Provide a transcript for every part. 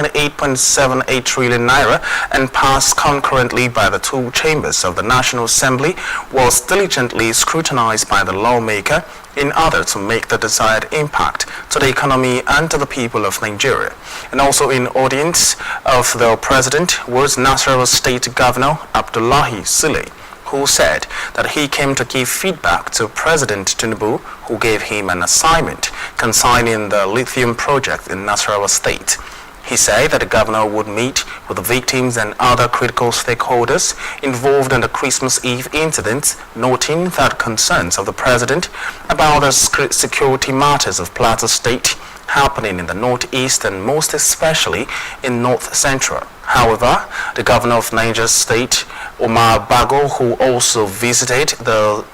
8.78 trillion naira and passed concurrently by the two chambers of the National Assembly was diligently scrutinized by the lawmaker in order to make the desired impact to the economy and to the people of Nigeria. And also in audience of the president was Nasarawa State Governor Abdullahi Sule, who said that he came to give feedback to President Tinubu, who gave him an assignment concerning the lithium project in Nasarawa State. He said that the governor would meet with the victims and other critical stakeholders involved in the Christmas Eve incident, noting that concerns of the president about the security matters of Plateau State happening in the northeast and most especially in north central. However, the governor of Niger State, Omar Bago, who also visited the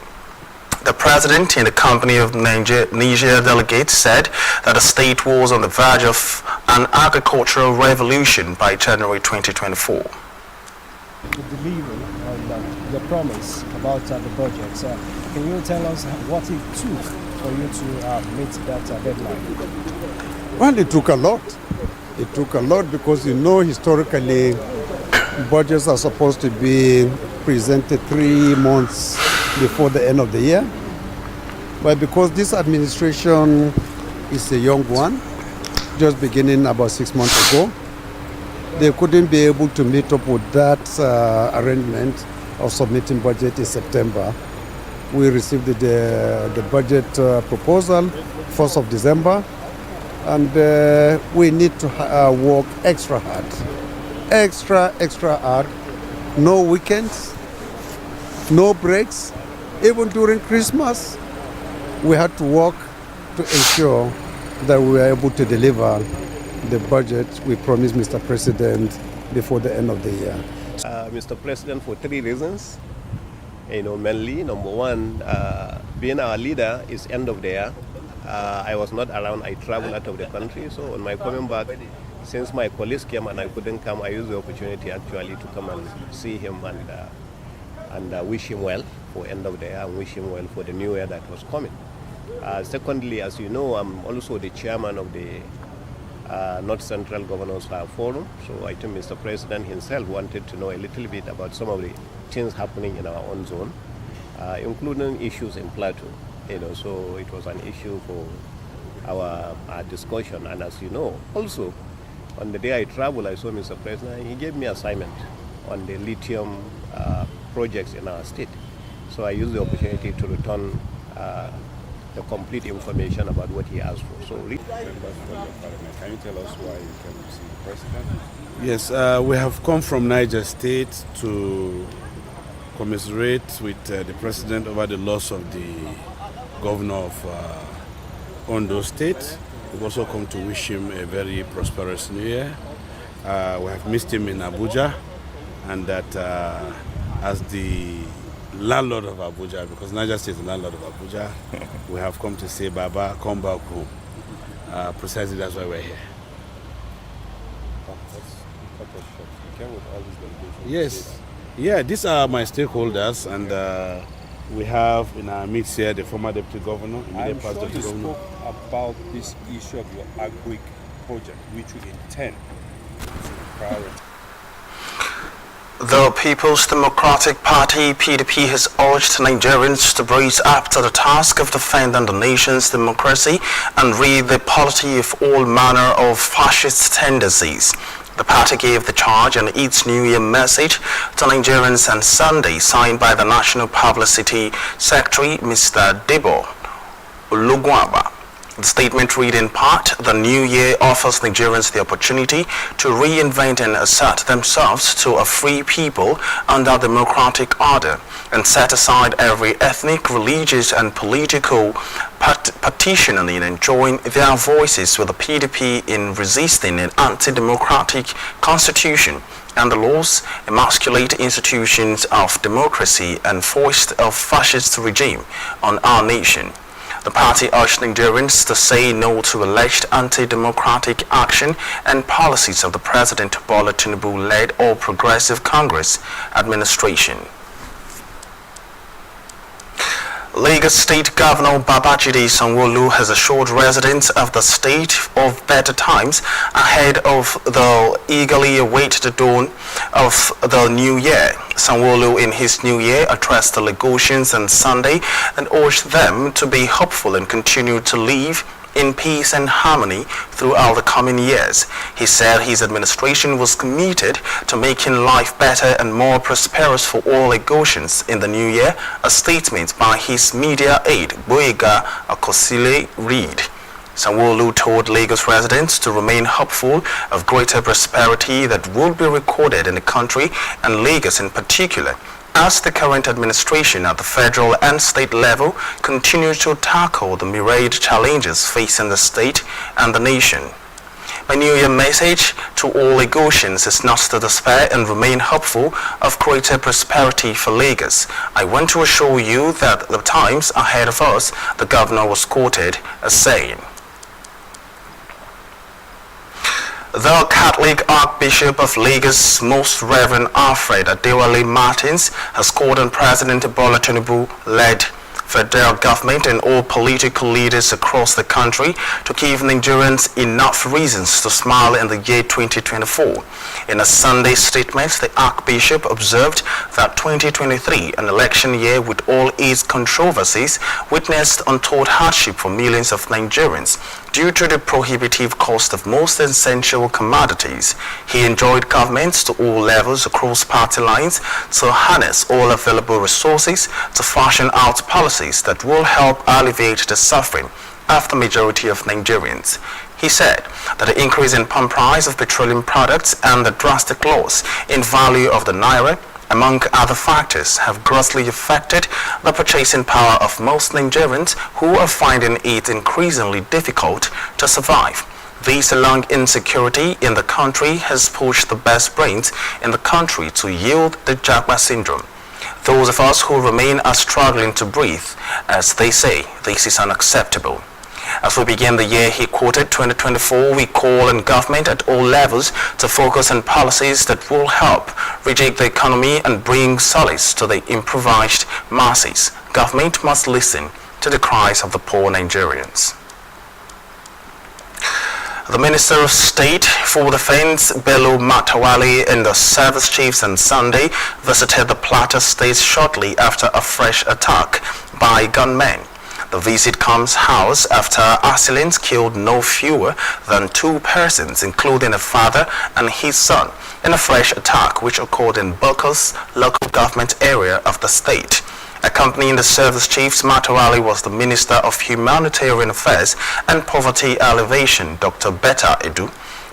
president in the company of Niger delegates, said that the state was on the verge of an agricultural revolution by January 2024. The delivery on the promise about the budget, can you tell us what it took for you to meet that deadline? Well, it took a lot. It took a lot because, historically, budgets are supposed to be presented 3 months before the end of the year. But because this administration is a young one, just beginning about 6 months ago, they couldn't be able to meet up with that arrangement of submitting budget in September. We received the budget proposal 1st of December, and we need to work extra hard. Extra hard. No weekends, no breaks. Even during Christmas, we had to work to ensure that we were able to deliver the budget we promised Mr. President before the end of the year. Mr. President, for 3 reasons. Mainly, number one, being our leader is end of the year. I was not around, I traveled out of the country, so on my coming back, since my colleagues came and I couldn't come, I used the opportunity actually to come and see him and wish him well for end of the year and wish him well for the new year that was coming. Secondly, as you know, I'm also the chairman of the North Central Governors Forum, so I think Mr. President himself wanted to know a little bit about some of the things happening in our own zone, including issues in Plateau. So it was an issue for our discussion. And as you know, also on the day I traveled, I saw Mr. President. He gave me assignment on the lithium projects in our state. So I used the opportunity to return the complete information about what he asked for. So, can you tell us why you came to see the president? Yes, we have come from Niger State to commiserate with the president over the loss of the governor of Ondo State. We've also come to wish him a very prosperous new year. We have missed him in Abuja, and that as the landlord of Abuja, because Niger State is the landlord of Abuja, we have come to say, Baba, come back home. Precisely that's why we're here. Yes. Yeah, these are my stakeholders, and we have in our midst here the former deputy governor. I'm sure you spoke about this issue of your agri project, which you intend to prioritize. The People's Democratic Party, PDP, has urged Nigerians to brace up to the task of defending the nation's democracy and rid the polity of all manner of fascist tendencies. The party gave the charge in its New Year message to Nigerians on Sunday, signed by the National Publicity Secretary, Mr. Debo Olugwaba. The statement read in part, the new year offers Nigerians the opportunity to reinvent and assert themselves to a free people under democratic order and set aside every ethnic, religious and political partitioning and join their voices with the PDP in resisting an anti-democratic constitution and the laws, emasculate institutions of democracy and foist a fascist regime on our nation. The party urged Nigerians to say no to alleged anti-democratic action and policies of the President Bola Tinubu-led All Progressive Congress administration. Lagos State Governor Babajide Sanwo-Olu has assured residents of the state of better times ahead of the eagerly awaited dawn of the new year. Sanwo-Olu in his new year addressed the Lagosians on Sunday and urged them to be hopeful and continue to live in peace and harmony throughout the coming years. He said his administration was committed to making life better and more prosperous for all Lagosians in the new year, a statement by his media aide, Boyega Akosile read. Sanwo-Olu told Lagos residents to remain hopeful of greater prosperity that will be recorded in the country and Lagos in particular, as the current administration at the federal and state level continues to tackle the myriad challenges facing the state and the nation. My New Year message to all Lagosians is not to despair and remain hopeful of greater prosperity for Lagos. I want to assure you that the times ahead of us, the governor was quoted as saying. The Catholic Archbishop of Lagos, Most Reverend Alfred Adewale Martins, has called on President Bola Tinubu-led federal government and all political leaders across the country to give Nigerians enough reasons to smile in the year 2024. In a Sunday statement, the Archbishop observed that 2023, an election year with all its controversies, witnessed untold hardship for millions of Nigerians due to the prohibitive cost of most essential commodities. He enjoined governments to all levels across party lines to harness all available resources to fashion out policies that will help alleviate the suffering of the majority of Nigerians. He said that the increase in pump price of petroleum products and the drastic loss in value of the naira, among other factors, have grossly affected the purchasing power of most Nigerians who are finding it increasingly difficult to survive. This, along insecurity in the country, has pushed the best brains in the country to yield the Jagba syndrome. Those of us who remain are struggling to breathe. As they say, this is unacceptable. As we begin the year, he quoted 2024, we call on government at all levels to focus on policies that will help rejig the economy and bring solace to the impoverished masses. Government must listen to the cries of the poor Nigerians. The Minister of State for Defense, Bello Matawale, and the service chiefs on Sunday visited the Plateau State shortly after a fresh attack by gunmen. The visit comes hours after assailants killed no fewer than 2 persons, including a father and his son, in a fresh attack which occurred in Boko's local government area of the state. Accompanying the service chiefs, Matawale was the Minister of Humanitarian Affairs and Poverty Alleviation, Dr. Betta Edu.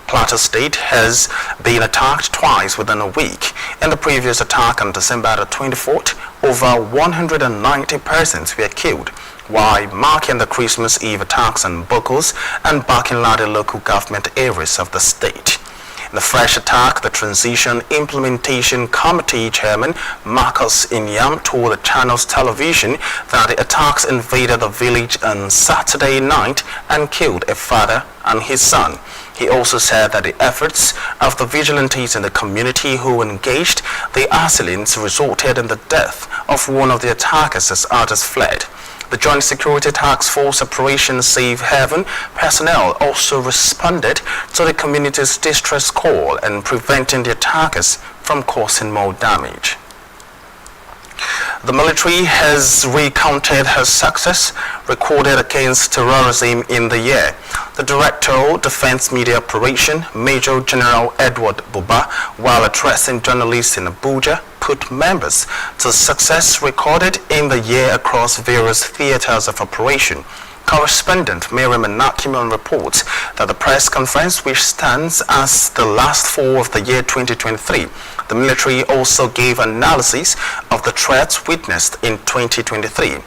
Plateau State has been attacked twice within a week. In the previous attack on December the 24th, over 190 persons were killed, while marking the Christmas Eve attacks on Bokos and Bakinlade local government areas of the state. In the fresh attack, the Transition Implementation Committee Chairman Marcus Inyam told the channel's television that the attacks invaded the village on Saturday night and killed a father and his son. He also said that the efforts of the vigilantes in the community who engaged the assailants resulted in the death of one of the attackers as others fled. The Joint Security Task Force Operation Safe Haven personnel also responded to the community's distress call and preventing the attackers from causing more damage. The military has recounted her success recorded against terrorism in the year. The Director of Defense Media Operation, Major General Edward Buba, while addressing journalists in Abuja, put members to success recorded in the year across various theaters of operation. Correspondent Mary Menakimon reports that the press conference, which stands as the last 4 of the year 2023, the military also gave analysis of the threats witnessed in 2023.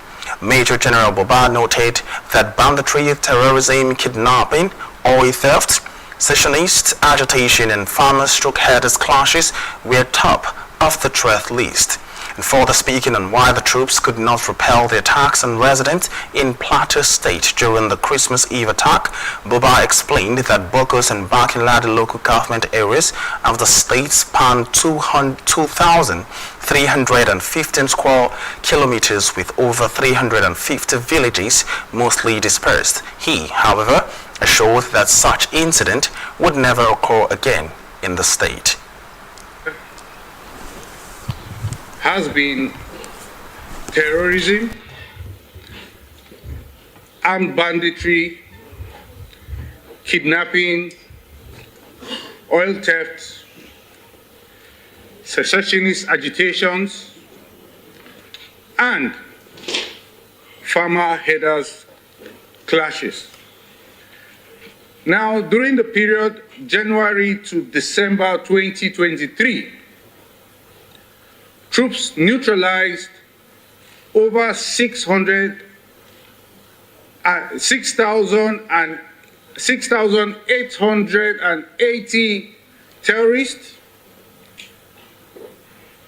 Major General Buba noted that banditry, terrorism, kidnapping, oil theft, secessionist agitation, and farmer-herders clashes were top of the threat list. And further speaking on why the troops could not repel the attacks on residents in Plateau State during the Christmas Eve attack, Buba explained that Bokos and Bakinladi local government areas of the state span 2,315 square kilometers with over 350 villages, mostly dispersed. He, however, assured that such incident would never occur again in the state. Has been terrorism, armed banditry, kidnapping, oil theft, secessionist agitations, and farmer headers clashes. Now, during the period January to December 2023, troops neutralized over 6,880 terrorists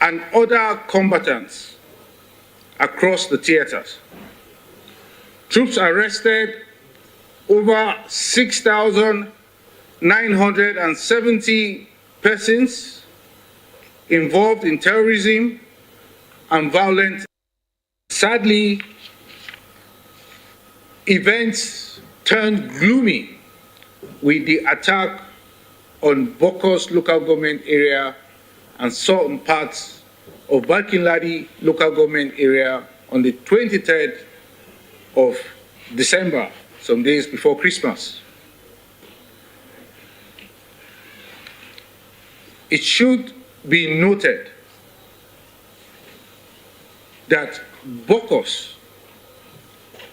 and other combatants across the theaters. Troops arrested over 6,970 persons involved in terrorism and violence. Sadly, events turned gloomy with the attack on Bokos local government area and certain parts of Bakinladi local government area on the 23rd of December, some days before Christmas. It should be noted that Bokos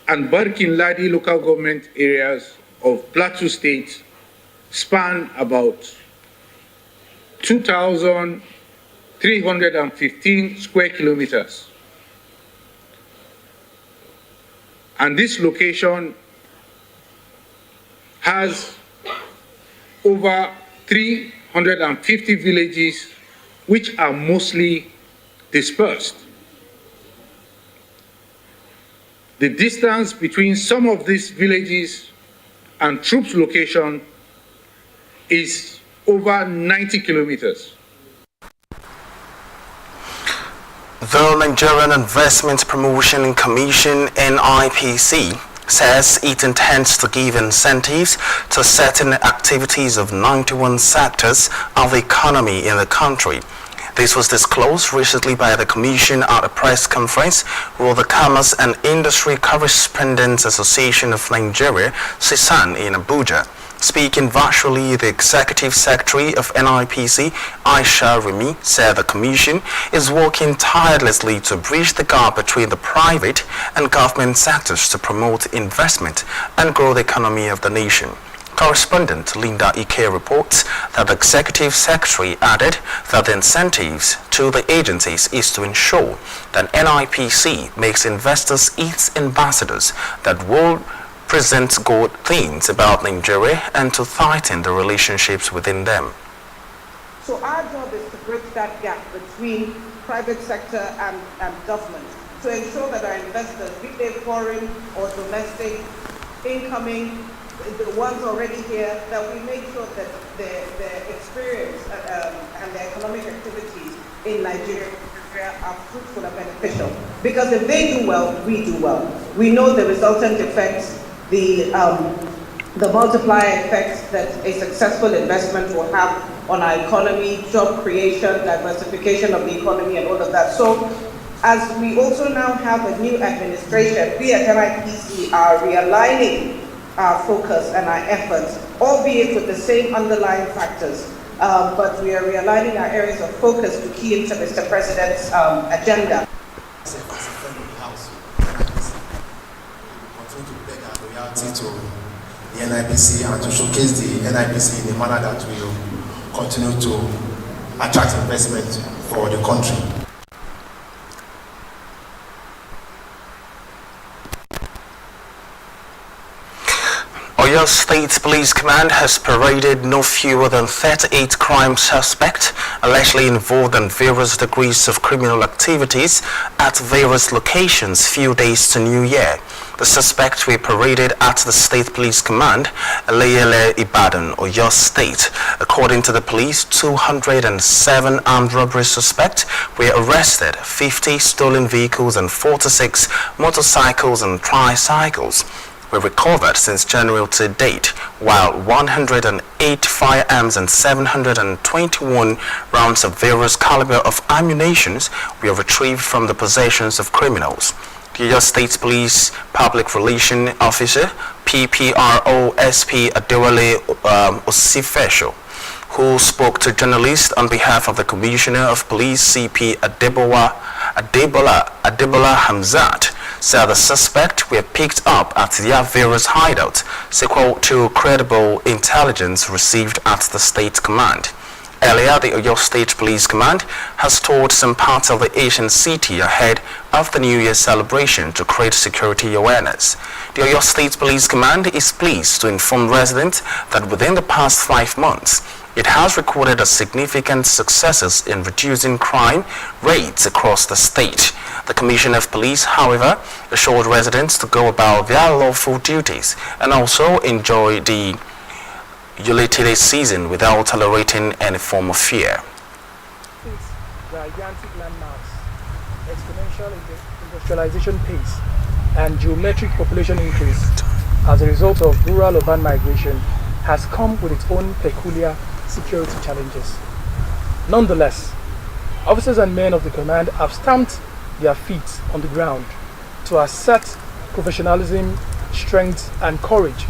and Bakinladi local government areas of Plateau State span about 2,315 square kilometers. And this location has over 350 villages which are mostly dispersed. The distance between some of these villages and troops location is over 90 kilometers. The Nigerian Investment Promotion Commission, NIPC, says it intends to give incentives to certain activities of 91 sectors of the economy in the country. This was disclosed recently by the Commission at a press conference with the Commerce and Industry Correspondents Association of Nigeria, CISAN, in Abuja. Speaking virtually, the Executive Secretary of NIPC, Aisha Remi, said the Commission is working tirelessly to bridge the gap between the private and government sectors to promote investment and grow the economy of the nation. Correspondent Linda Ike reports that the Executive Secretary added that the incentives to the agencies is to ensure that NIPC makes investors its ambassadors that will present good things about Nigeria and to tighten the relationships within them. So our job is to bridge that gap between private sector and government to ensure that our investors, be they foreign or domestic, incoming, the ones already here, that we make sure that their experience and their economic activities in Nigeria are fruitful and beneficial. Because if they do well, we do well. We know the resultant effects, the multiplier effects that a successful investment will have on our economy, job creation, diversification of the economy, and all of that. So, as we also now have a new administration, we at NIPC are realigning our focus and our efforts, albeit with the same underlying factors, but we are realigning our areas of focus to key into Mr. President's agenda. To the NIPC and to showcase the NIPC in a manner that will continue to attract investment for the country. Oyo State Police Command has paraded no fewer than 38 crime suspects allegedly involved in various degrees of criminal activities at various locations few days to New Year. The suspects were paraded at the State Police Command, Eleyele, Ibadan, Oyo State. According to the police, 207 armed robbery suspects were arrested, 50 stolen vehicles and 46 motorcycles and tricycles were recovered since January to date, while 108 firearms and 721 rounds of various caliber of ammunition were retrieved from the possessions of criminals. The Oyo State Police Public Relations Officer, PPRO SP Adewale Osifesho, who spoke to journalists on behalf of the Commissioner of Police, CP Adebola Hamzat, said the suspects were picked up at their various hideouts, sequel to credible intelligence received at the State Command. Earlier, the Oyo State Police Command has toured some parts of the Asian city ahead of the New Year celebration to create security awareness. The Oyo State Police Command is pleased to inform residents that within the past 5 months, it has recorded a significant successes in reducing crime rates across the state. The Commissioner of Police, however, assured residents to go about their lawful duties and also enjoy the utility season without tolerating any form of fear. Its gigantic landmarks, exponential industrialization pace, and geometric population increase as a result of rural-urban migration has come with its own peculiar security challenges. Nonetheless, officers and men of the command have stamped their feet on the ground to assert professionalism, strength, and courage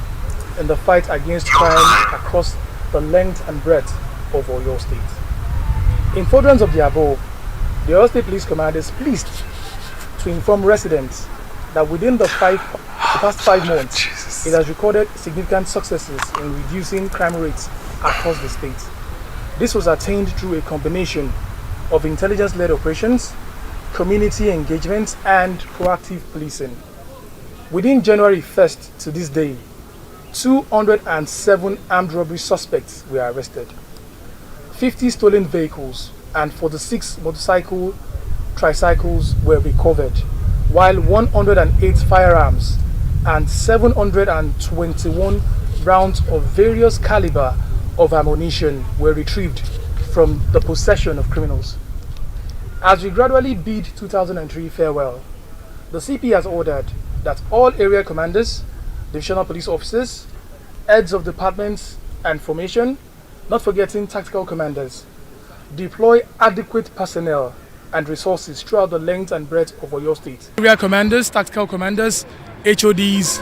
in the fight against crime across the length and breadth of Oyo State. In furtherance of the above, the Oyo State Police Command is pleased to inform residents that within the past 5 months, it has recorded significant successes in reducing crime rates across the state. This was attained through a combination of intelligence-led operations, community engagement, and proactive policing. Within January 1st to this day, 207 armed robbery suspects were arrested, 50 stolen vehicles and 46 motorcycle tricycles were recovered, while 108 firearms and 721 rounds of various caliber of ammunition were retrieved from the possession of criminals. As we gradually bid 2003 farewell, the CP has ordered that all area commanders, divisional police officers, heads of departments and formation, not forgetting tactical commanders, deploy adequate personnel and resources throughout the length and breadth of Oyo State. Area commanders, tactical commanders, HODs,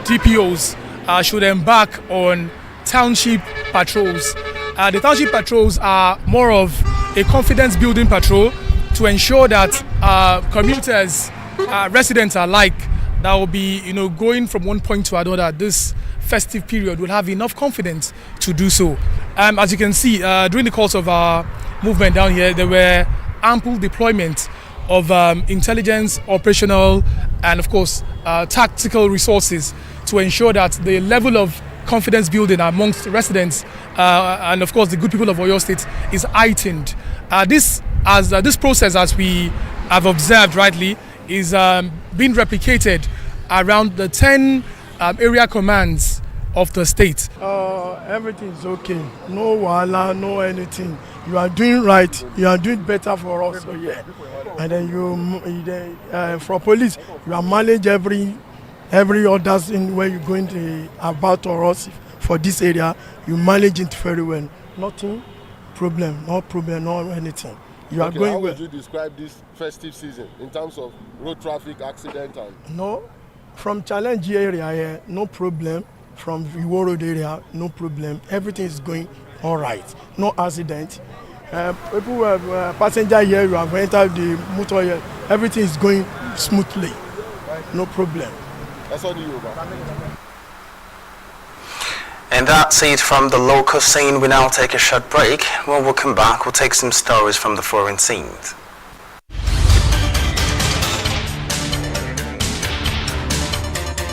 DPOs should embark on township patrols. The township patrols are more of a confidence building patrol to ensure that commuters, residents alike, that will be going from one point to another this festive period will have enough confidence to do so. As you can see, during the course of our movement down here, there were ample deployment of intelligence, operational, and of course tactical resources to ensure that the level of confidence building amongst residents and of course the good people of Oyo State is heightened. This process, as we have observed rightly, is being replicated around the 10 area commands of the state. Everything is okay. No wahala, no anything. You are doing right. You are doing better for us. So yeah. And then for police, you are manage every other thing where you're going to about or us for this area. You manage it very well. Nothing problem, no anything. You are going how well. Would you describe this festive season in terms of road traffic accident and? No, from challenge area here, no problem. From Iwo Road area, no problem. Everything is going all right. No accident. People who have passenger here, you have entered the motor here. Everything is going smoothly. No problem. That's all you about. And that's it from the local scene. We now take a short break. When we come back, we'll take some stories from the foreign scenes.